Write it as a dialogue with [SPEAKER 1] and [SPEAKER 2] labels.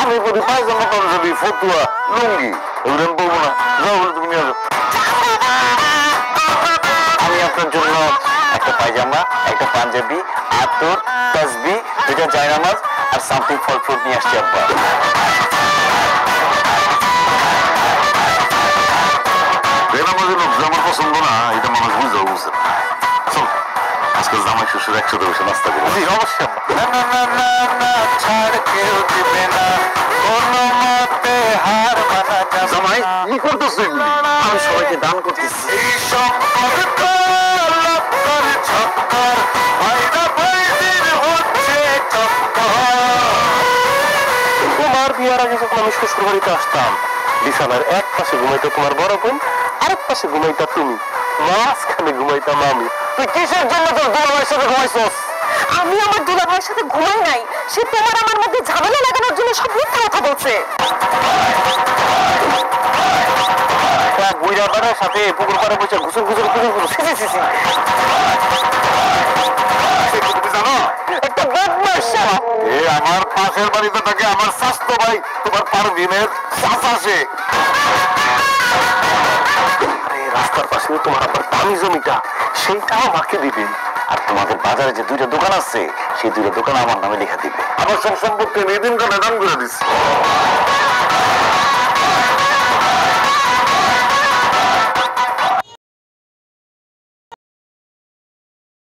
[SPEAKER 1] আমি বলি পায়জামা পাঞ্জাবি ফতুয়া লুঙ্গি এগুলো আমি বলবো না। যাও বলে তুমি নিয়ে যাও। আমি আপনার জন্য একটা পায়জামা, একটা পাঞ্জাবি, আতর, তাসবি, দুইটা জায়নামাজ আর সামথিং ফল ফ্রুট নিয়ে আসছি আব্বা। বেনামাজের লোক আমার পছন্দ না, এটা মানুষ বুঝাও বুঝে না। চল আজকাল জামাই শ্বশুর একসাথে বসে নাস্তা করবো। জি অবশ্যই। ছাড় কেউ দিবে না কোনো মতে হার মানা যাবে। জামাই কি করতেছো এগুলি? আমি সবাইকে দান করতেছি। এই সম্পর্ক লক্কর ছক্কর ভাইরা ভাইদের হচ্ছে টক্কর। তোমার বিয়ার আগে যখন আমি শ্বশুর বাড়িতে আসতাম, বিছানার এক পাশে ঘুমাইতো তোমার বড় বোন, আরেক পাশে ঘুমাইতা তুমি, মাঝখানে ঘুমাইতাম আমি। তুই কিসের জন্য তোর দুলাভাইয়ের সাথে ঘুমাইছস?
[SPEAKER 2] আমি আমার দুলাভাইয়ের সাথে ঘুমাই নাই, সে তোমার আমার মধ্যে ঝামেলা লাগানোর জন্য সব মিথ্যা কথা বলছে।
[SPEAKER 1] বুইরা পাড়ার সাথে পুকুর পাড়ে বসে ঘুষুর ঘুষুর ঘুষুর ঘুষুর ছি ছি ছি। তুমি জানো একটা বদমাশ এ আমার পাশের বাড়িতে থাকে আমার স্বাস্থ্য ভাই তোমার পারভিনের চাচা সে। রাস্তার পাশে তোমার আবার দামি জমিটা, সেইটাও আমাকে দিবে। আর তোমাদের বাজারে যে দুইটা দোকান আছে, সেই দুইটা দোকান আমার নামে লেখা দিবে। আমার সব সম্পত্তি আমি এদিন কানে দান করে দিচ্ছি।